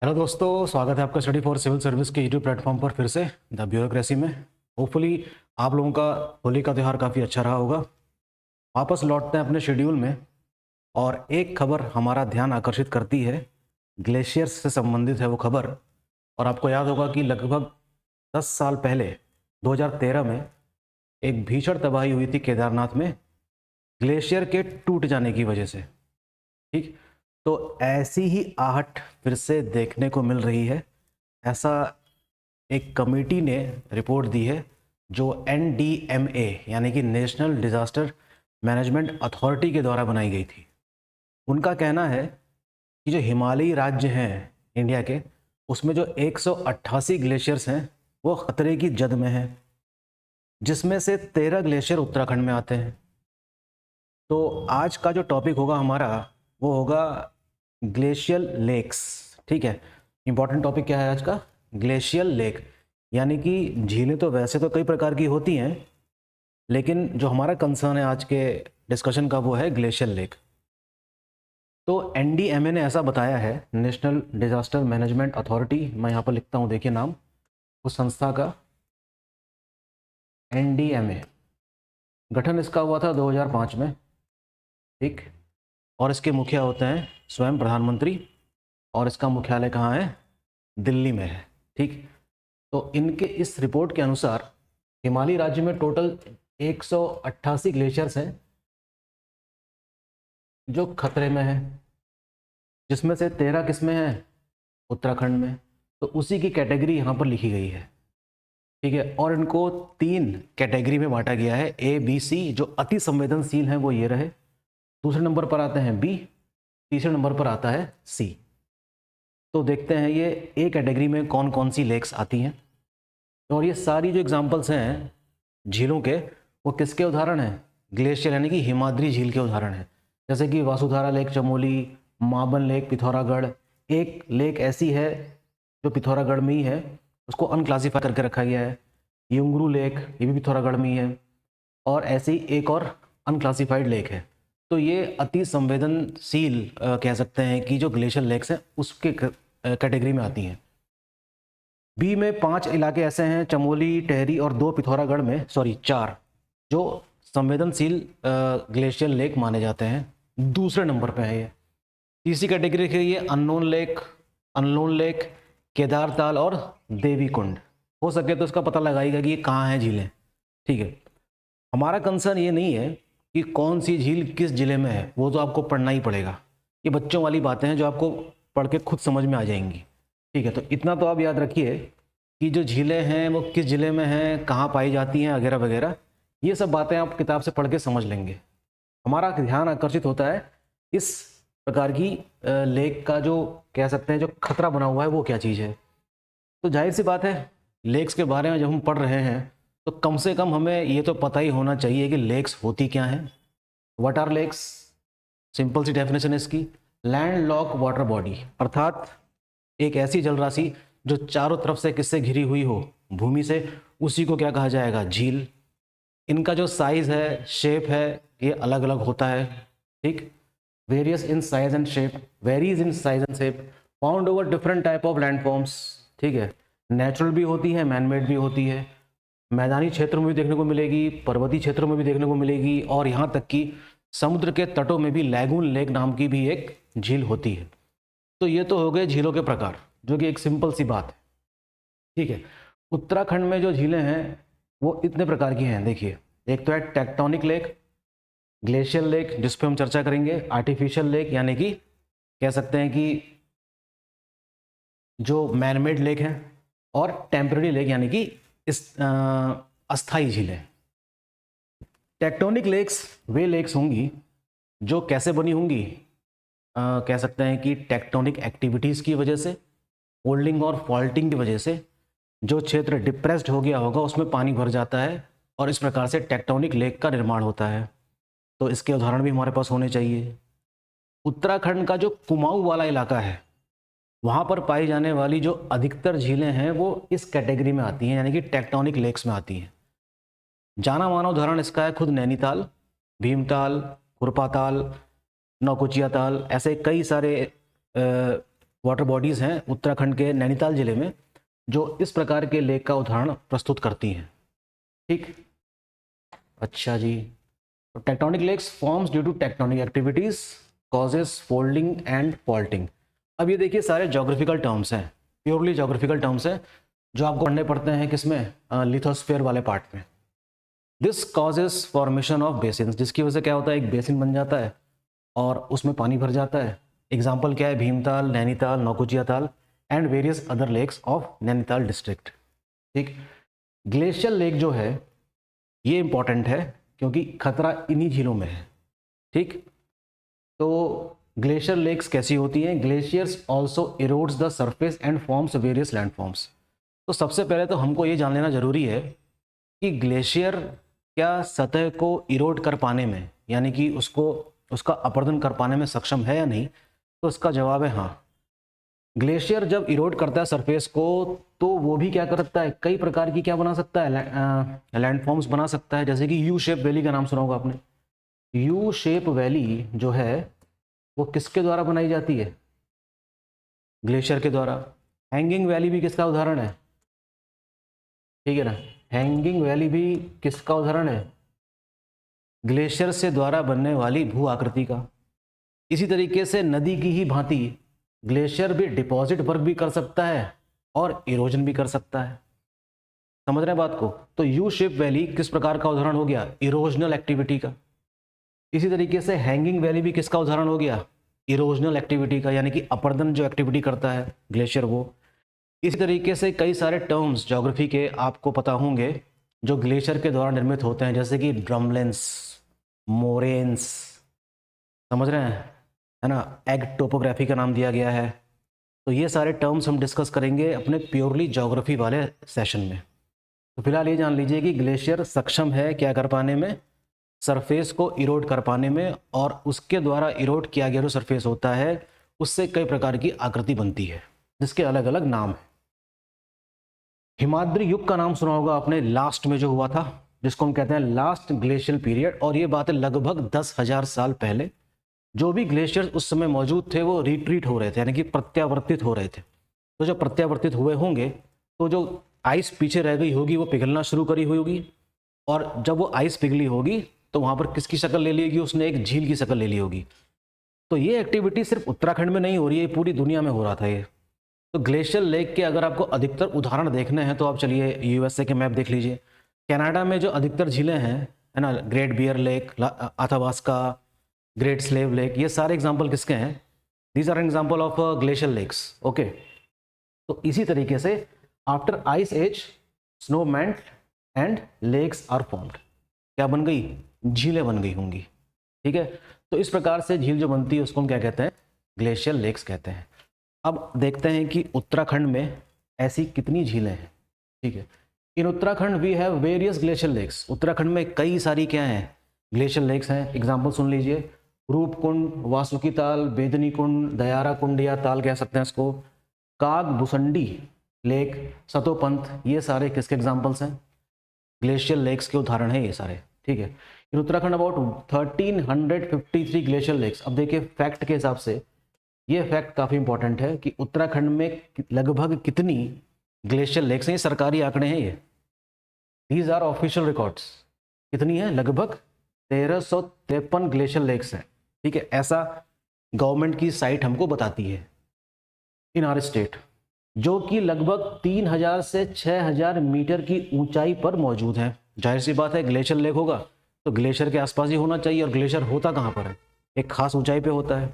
Hello दोस्तों, स्वागत है आपका स्टडी फॉर सिविल सर्विस के यूट्यूब प्लेटफॉर्म पर फिर से द ब्यूरोक्रेसी में। होपफुली आप लोगों का होली का त्यौहार काफ़ी अच्छा रहा होगा। वापस लौटते हैं अपने शेड्यूल में और एक खबर हमारा ध्यान आकर्षित करती है। ग्लेशियर्स से संबंधित है वो खबर। और आपको याद होगा कि लगभग 10 साल पहले 2013 में एक भीषण तबाही हुई थी केदारनाथ में ग्लेशियर के टूट जाने की वजह से। ठीक, तो ऐसी ही आहट फिर से देखने को मिल रही है। ऐसा एक कमेटी ने रिपोर्ट दी है जो NDMA यानी कि नेशनल डिज़ास्टर मैनेजमेंट अथॉरिटी के द्वारा बनाई गई थी। उनका कहना है कि जो हिमालयी राज्य हैं इंडिया के, उसमें जो 188 ग्लेशियर्स हैं वो खतरे की जद में हैं, जिसमें से 13 ग्लेशियर उत्तराखंड में आते हैं। तो आज का जो टॉपिक होगा हमारा वो होगा ग्लेशियल लेक्स। ठीक है, इंपॉर्टेंट टॉपिक क्या है आज का? Glacial lake. यानी कि झीलें तो वैसे तो कई प्रकार की होती हैं, लेकिन जो हमारा कंसर्न है आज के डिस्कशन का वो है ग्लेशियल लेक। तो NDMA ने ऐसा बताया है, नेशनल डिजास्टर मैनेजमेंट अथॉरिटी। मैं यहाँ पर लिखता हूँ, देखिए नाम उस संस्था का, NDMA। गठन इसका हुआ था 2005 में। ठीक, और इसके मुखिया होते हैं स्वयं प्रधानमंत्री, और इसका मुख्यालय कहाँ है? दिल्ली में है। ठीक, तो इनके इस रिपोर्ट के अनुसार हिमालय राज्य में टोटल 188 ग्लेशियर्स हैं जो खतरे में है, जिसमें से 13 किस्में हैं उत्तराखंड में। तो उसी की कैटेगरी यहाँ पर लिखी गई है। ठीक है, और इनको 3 कैटेगरी में बांटा गया है, A, B, C। जो अति संवेदनशील हैं वो ये रहे, दूसरे नंबर पर आते हैं B, तीसरे नंबर पर आता है C। तो देखते हैं ये A कैटेगरी में कौन कौन सी लेक्स आती हैं। और ये सारी जो एग्जांपल्स हैं झीलों के, वो किसके उदाहरण हैं? ग्लेशियर यानी कि हिमाद्री झील के उदाहरण हैं। जैसे कि वासुधारा लेक चमोली, माबन लेक पिथौरागढ़। एक लेक ऐसी है जो पिथौरागढ़ में ही है, उसको अनक्लासिफाई करके रखा गया है। युंगरू लेक, ये भी पिथौरागढ़ में ही है। और ऐसे ही एक और अनक्लासिफाइड लेक है। तो ये अति संवेदनशील कह सकते हैं कि जो ग्लेशियर लेक्स हैं उसके कैटेगरी में आती हैं। बी में 5 इलाके ऐसे हैं, चमोली, टेहरी और 2 पिथौरागढ़ में, सॉरी 4, जो संवेदनशील ग्लेशियर लेक माने जाते हैं। दूसरे नंबर पे है ये। तीसरी कैटेगरी के ये अनलोन लेक, केदारताल और देवी कुंड। हो सके तो इसका पता लगाइएगा कि ये कहाँ है झीलें। ठीक है, हमारा कंसर्न ये नहीं है कि कौन सी झील किस जिले में है, वो तो आपको पढ़ना ही पड़ेगा। ये बच्चों वाली बातें हैं जो आपको पढ़ के खुद समझ में आ जाएंगी। ठीक है, तो इतना तो आप याद रखिए कि जो झीलें हैं वो किस ज़िले में हैं, कहाँ पाई जाती हैं, वगैरह वगैरह। ये सब बातें आप किताब से पढ़ के समझ लेंगे। हमारा ध्यान आकर्षित होता है इस प्रकार की लेक का, जो कह सकते हैं जो खतरा बना हुआ है वो क्या चीज़ है। तो जाहिर सी बात है, लेक्स के बारे में जब हम पढ़ रहे हैं तो कम से कम हमें ये तो पता ही होना चाहिए कि लेक्स होती क्या हैं। What are lakes? सिंपल सी डेफिनेशन है इसकी, लैंड लॉक वाटर बॉडी, अर्थात एक ऐसी जलराशि जो चारों तरफ से किससे घिरी हुई हो, भूमि से, उसी को क्या कहा जाएगा? झील। इनका जो साइज है, शेप है, ये अलग अलग होता है। ठीक, various in size and shape, varies in size and shape, found over different type of landforms. ठीक है, नेचुरल भी होती है, मैनमेड भी होती है, मैदानी क्षेत्रों में भी देखने को मिलेगी, पर्वतीय क्षेत्रों में भी देखने को मिलेगी, और यहाँ तक कि समुद्र के तटों में भी लैगून लेक नाम की भी एक झील होती है। तो ये तो हो गए झीलों के प्रकार, जो कि एक सिंपल सी बात है। ठीक है, उत्तराखंड में जो झीलें हैं वो इतने प्रकार की हैं। देखिए, एक तो है टेक्टोनिक लेक, ग्लेशियल लेक जिस पे हम चर्चा करेंगे, आर्टिफिशियल लेक यानी कि कह सकते हैं कि जो मैनमेड लेक है, और टेम्पररी लेक यानी कि इस अस्थाई झीलें। टेक्टोनिक लेक्स वे लेक्स होंगी जो कैसे बनी होंगी, कह सकते हैं कि टेक्टोनिक एक्टिविटीज़ की वजह से, फोल्डिंग और फॉल्टिंग की वजह से जो क्षेत्र डिप्रेस्ड हो गया होगा उसमें पानी भर जाता है, और इस प्रकार से टेक्टोनिक लेक का निर्माण होता है। तो इसके उदाहरण भी हमारे पास होने चाहिए। उत्तराखंड का जो कुमाऊं वाला इलाका है, वहाँ पर पाई जाने वाली जो अधिकतर झीलें हैं वो इस कैटेगरी में आती हैं, यानी कि टेक्टोनिक लेक्स में आती हैं। जाना माना उदाहरण इसका है खुद नैनीताल, भीमताल, खुरपाताल, नौकुचिया ताल। ऐसे कई सारे वाटर बॉडीज़ हैं उत्तराखंड के नैनीताल जिले में जो इस प्रकार के लेक का उदाहरण प्रस्तुत करती हैं। ठीक, अच्छा जी। Tectonic lakes forms due to tectonic activities causes folding and faulting. अब ये देखिए सारे जोग्राफिकल टर्म्स हैं, प्योरली जोग्राफिकल टर्म्स हैं जो आपको पढ़ने पड़ते हैं किसमें, लिथोस्फीयर वाले पार्ट में। This causes formation of basin, जिसकी वजह से क्या होता है, एक बेसिन बन जाता है और उसमें पानी भर जाता है। एग्जाम्पल क्या है, Bhimtal, Nainital, Naukuchiatal and various other lakes of Nainital district. ठीक, ग्लेशियल लेक जो है ये इंपॉर्टेंट है क्योंकि खतरा इन्हीं झीलों में है। ठीक, तो ग्लेशियर लेक्स कैसी होती हैं, glaciers also erodes the surface and forms various landforms. तो सबसे पहले तो हमको ये जान लेना जरूरी है कि ग्लेशियर क्या सतह को इरोड कर पाने में, यानी कि उसका अपरदन कर पाने में सक्षम है या नहीं। तो इसका जवाब है हाँ। ग्लेशियर जब इरोड करता है सरफेस को तो वो भी क्या करता है, कई प्रकार की क्या बना सकता है, लैंडफॉर्म्स बना सकता है। जैसे कि यू शेप वैली का नाम सुना होगा आपने। यू शेप वैली जो है वो किसके द्वारा बनाई जाती है, ग्लेशियर के द्वारा। हैंगिंग वैली भी किसका उदाहरण है, ठीक है ना, हैंगिंग वैली भी किसका उदाहरण है, ग्लेशियर से द्वारा बनने वाली भू आकृति का। इसी तरीके से नदी की ही भांति ग्लेशियर भी डिपॉजिट वर्क भी कर सकता है और इरोजन भी कर सकता है। समझ रहे हैं बात को। तो यू शेप वैली किस प्रकार का उदाहरण हो गया, इरोजनल एक्टिविटी का। इसी तरीके से हैंगिंग वैली भी किसका उदाहरण हो गया, इरोजनल एक्टिविटी का, यानी कि अपरदन जो एक्टिविटी करता है ग्लेशियर वो। इसी तरीके से कई सारे टर्म्स ज्योग्राफी के आपको पता होंगे जो ग्लेशियर के द्वारा निर्मित होते हैं, जैसे कि ड्रमलेंस, मोरेन्स, समझ रहे हैं, है ना, एग टोपोग्राफी का नाम दिया गया है। तो ये सारे टर्म्स हम डिस्कस करेंगे अपने प्योरली ज्योग्राफी वाले सेशन में। तो फिलहाल ये जान लीजिए कि ग्लेशियर सक्षम है क्या कर पाने में, सरफेस को इरोड कर पाने में, और उसके द्वारा इरोड किया गया जो सरफेस होता है उससे कई प्रकार की आकृति बनती है जिसके अलग अलग नाम है। हिमाद्री युग का नाम सुना होगा आपने, लास्ट में जो हुआ था, जिसको हम कहते हैं लास्ट ग्लेशियल पीरियड। और ये बात है लगभग 10,000 साल पहले। जो भी ग्लेशियर्स उस समय मौजूद थे वो रिट्रीट हो रहे थे, यानी कि प्रत्यावर्तित हो रहे थे। तो जब प्रत्यावर्तित हुए होंगे तो जो आइस पीछे रह गई होगी वो पिघलना शुरू करी हुई होगी, और जब वो आइस पिघली होगी तो वहाँ पर किसकी शक्ल ले ली होगी, उसने एक झील की शक्ल ले ली होगी। तो ये एक्टिविटी सिर्फ उत्तराखंड में नहीं हो रही है, पूरी दुनिया में हो रहा था ये। तो ग्लेशियल लेक के अगर आपको अधिकतर उदाहरण देखने हैं तो आप चलिए यूएसए के मैप देख लीजिए। कनाडा में जो अधिकतर झीलें हैं, है ना, Great Bear Lake, Athabasca, Great Slave Lake, ये सारे एग्जाम्पल किसके हैं, these are example of glacial lakes. Okay, तो इसी तरीके से after ice age snow melt and lakes are formed, क्या बन गई, झीलें बन गई होंगी। ठीक है, तो इस प्रकार से झील जो बनती है उसको हम क्या कहते हैं, ग्लेशियल लेक्स कहते हैं। अब देखते हैं कि उत्तराखंड में ऐसी कितनी झीलें हैं। ठीक है, in Uttarakhand we have various glacial lakes. Uttarakhand में कई सारी क्या हैं, ग्लेशियल लेक्स हैं। एग्जाम्पल सुन लीजिए, रूपकुंड, वासुकी ताल, बेदनी कुंड, दयारा कुंड या ताल कह सकते हैं इसको, काग भुसंडी लेक, सतोपंथ, ये सारे किसके एग्जाम्पल्स हैं, ग्लेशियल लेक्स के उदाहरण हैं ये सारे। ठीक है, in Uttarakhand about 1353 glacial lakes. अब देखिए फैक्ट के हिसाब से ये फैक्ट काफ़ी इंपॉर्टेंट है कि उत्तराखंड में लगभग कितनी ग्लेशियल लेक्स हैं, ये सरकारी आंकड़े हैं ये, दीज आर ऑफिशियल रिकॉर्ड्स। कितनी है, लगभग 1353 ग्लेशियल लेक्स हैं। ठीक है, ऐसा गवर्नमेंट की साइट हमको बताती है इन आर स्टेट, जो कि लगभग 3000 से 6000 मीटर की ऊंचाई पर मौजूद है। जाहिर सी बात है ग्लेशियर लेक होगा तो ग्लेशियर के आसपास ही होना चाहिए, और ग्लेशियर होता कहाँ पर है, एक खास ऊंचाई पे होता है,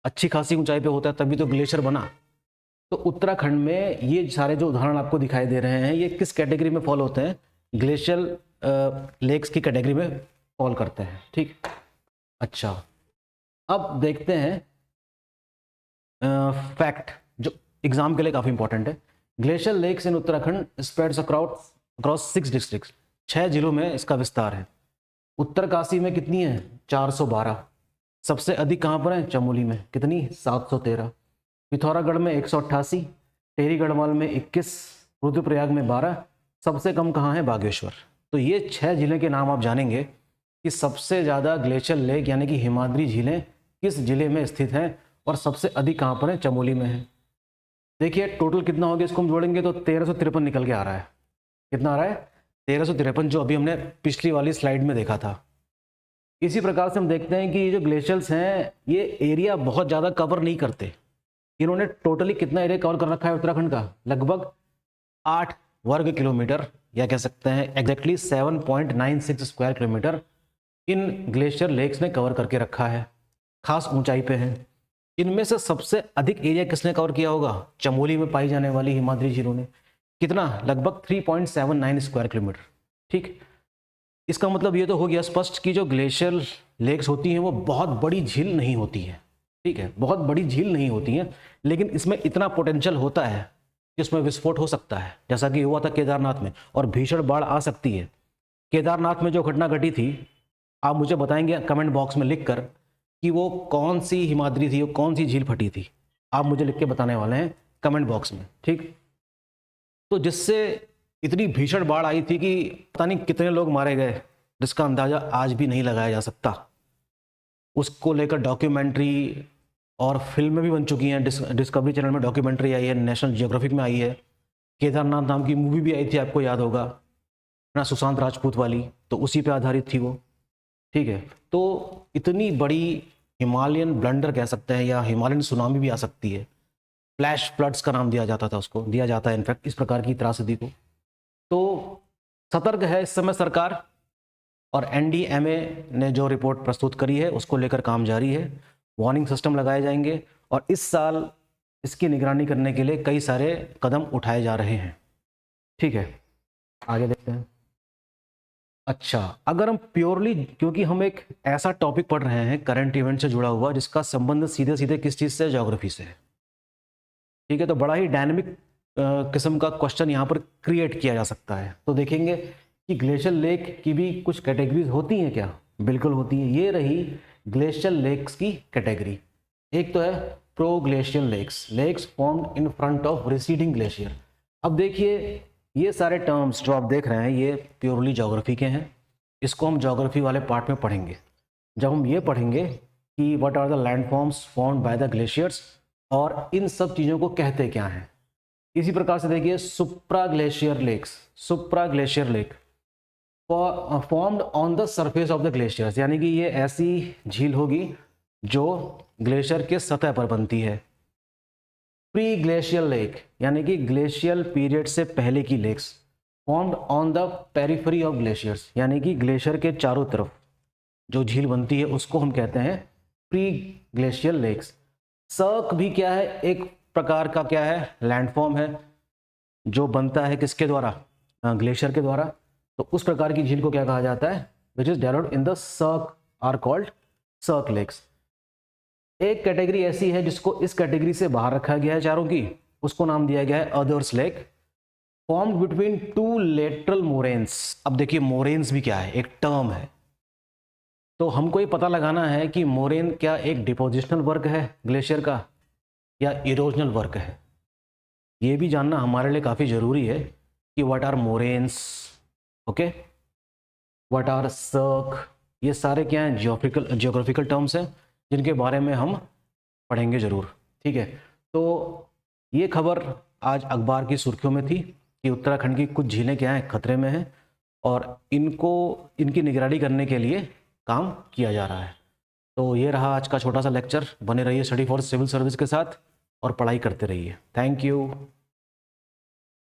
अच्छी खासी ऊंचाई पे होता है, तभी तो ग्लेशियर बना। तो उत्तराखंड में ये सारे जो उदाहरण आपको दिखाई दे रहे हैं ये किस कैटेगरी में फॉल होते हैं, ग्लेशियल लेक्स की कैटेगरी में फॉल करते हैं। ठीक, अच्छा अब देखते हैं फैक्ट जो एग्जाम के लिए काफ़ी इंपॉर्टेंट है। ग्लेशियल लेक्स इन उत्तराखंड स्प्रेड्स अक्रॉस 6 डिस्ट्रिक्ट्स, 6 जिलों में इसका विस्तार है। उत्तरकाशी में कितनी है, 412। सबसे अधिक कहाँ पर है, चमोली में, कितनी, 713। पिथौरागढ़ में 188, टेरी गढ़वाल में 21, रुद्रप्रयाग में 12, सबसे कम कहाँ है, बागेश्वर। तो ये 6 जिले के नाम आप जानेंगे कि सबसे ज़्यादा ग्लेशियल लेक यानी कि हिमाद्री झीलें किस जिले में स्थित हैं, और सबसे अधिक कहाँ पर है, चमोली में है। देखिए टोटल कितना हो गया, इसको हम जोड़ेंगे तो 1353 निकल के आ रहा है। कितना आ रहा है? 1353, जो अभी हमने पिछली वाली स्लाइड में देखा था। इसी प्रकार से हम देखते हैं कि ये जो ग्लेशियर्स हैं ये एरिया बहुत ज़्यादा कवर नहीं करते। इन्होंने टोटली कितना एरिया कवर कर रखा है उत्तराखंड का? लगभग 8 वर्ग किलोमीटर, या कह सकते हैं एग्जैक्टली 7.96 स्क्वायर किलोमीटर इन ग्लेशियर लेक्स ने कवर करके रखा है, खास ऊंचाई पे है। इनमें से सबसे अधिक एरिया किसने कवर किया होगा? चमोली में पाई जाने वाली हिमाद्री झीलों ने। कितना? लगभग 3.79 स्क्वायर किलोमीटर। ठीक, इसका मतलब ये तो हो गया स्पष्ट कि जो ग्लेशियर लेक्स होती हैं वो बहुत बड़ी झील नहीं होती है। ठीक है, बहुत बड़ी झील नहीं होती हैं, लेकिन इसमें इतना पोटेंशियल होता है कि उसमें विस्फोट हो सकता है, जैसा कि हुआ था केदारनाथ में, और भीषण बाढ़ आ सकती है। केदारनाथ में जो घटना घटी थी, आप मुझे बताएंगे कमेंट बॉक्स में लिखकर कि वो कौन सी हिमाद्री थी, वो कौन सी झील फटी थी। आप मुझे लिख के बताने वाले हैं कमेंट बॉक्स में। ठीक, तो जिससे इतनी भीषण बाढ़ आई थी कि पता नहीं कितने लोग मारे गए, जिसका अंदाजा आज भी नहीं लगाया जा सकता। उसको लेकर डॉक्यूमेंट्री और फिल्में भी बन चुकी हैं। डिस्कवरी चैनल में डॉक्यूमेंट्री आई है, नेशनल जियोग्राफिक में आई है, केदारनाथ नाम की मूवी भी आई थी, आपको याद होगा ना, सुशांत राजपूत वाली, तो उसी पे आधारित थी वो। ठीक है, तो इतनी बड़ी हिमालयन ब्लंडर कह सकते हैं, या हिमालयन सुनामी भी आ सकती है। फ्लैश फ्लड्स का नाम दिया जाता था उसको, दिया जाता है इनफैक्ट इस प्रकार की त्रासदी को। तो सतर्क है इस समय सरकार, और एनडीएमए ने जो रिपोर्ट प्रस्तुत करी है उसको लेकर काम जारी है। वार्निंग सिस्टम लगाए जाएंगे, और इस साल इसकी निगरानी करने के लिए कई सारे कदम उठाए जा रहे हैं। ठीक है, आगे देखते हैं। अच्छा, अगर हम प्योरली, क्योंकि हम एक ऐसा टॉपिक पढ़ रहे हैं करंट इवेंट से जुड़ा हुआ जिसका संबंध सीधे सीधे किस चीज़ से? ज्योग्राफी से। ठीक है, तो बड़ा ही डायनेमिक किस्म का क्वेश्चन यहाँ पर क्रिएट किया जा सकता है। तो देखेंगे कि ग्लेशियर लेक की भी कुछ कैटेगरीज होती हैं क्या? बिल्कुल होती हैं। ये रही ग्लेशियर लेक्स की कैटेगरी। एक तो है pro glacier lakes, lakes formed in front of receding glacier. अब देखिए ये सारे टर्म्स जो आप देख रहे हैं ये प्योरली ज्योग्राफी के हैं। इसको हम ज्योग्राफी वाले पार्ट में पढ़ेंगे। जब हम ये पढ़ेंगे कि what are the landforms formed by the glaciers, और इन सब चीज़ों को कहते क्या हैं। इसी प्रकार से देखिए supra glacier lakes, supra glacier lake formed on the surface of the glaciers, यानी कि ये ऐसी झील होगी जो ग्लेशियर के सतह पर बनती है। प्री ग्लेशियल लेक, यानी कि ग्लेशियल पीरियड से पहले की lakes, formed on the periphery of glaciers, यानी कि ग्लेशियर के चारों तरफ जो झील बनती है उसको हम कहते हैं प्री ग्लेशियल लेक्स। सर्क भी क्या है? एक प्रकार का क्या है? लैंडफॉर्म है जो बनता है किसके द्वारा? ग्लेशियर के द्वारा। तो उस प्रकार की झील को क्या कहा जाता है? Which is developed in the cirque are called cirque lakes. एक कैटेगरी ऐसी है जिसको इस कैटेगरी से बाहर रखा गया है चारों की, उसको नाम दिया गया है others lake, formed between two lateral moraines. अब देखिए मोरेन्स भी क्या है? एक टर्म है। तो हमको ये पता लगाना है कि मोरेन क्या एक डिपोजिशनल वर्क है ग्लेशियर का, या इरोजनल वर्क है। ये भी जानना हमारे लिए काफ़ी ज़रूरी है कि what are moraines, okay, what are cirque, ये सारे क्या हैं? जियोग्राफिकल टर्म्स हैं जिनके बारे में हम पढ़ेंगे ज़रूर। ठीक है, तो ये खबर आज अखबार की सुर्खियों में थी कि उत्तराखंड की कुछ झीलें क्या हैं? खतरे में हैं, और इनकी निगरानी करने के लिए काम किया जा रहा है। तो ये रहा आज का छोटा सा लेक्चर। बने रहिए स्टडी फॉर सिविल सर्विस के साथ और पढ़ाई करते रहिए। Thank you.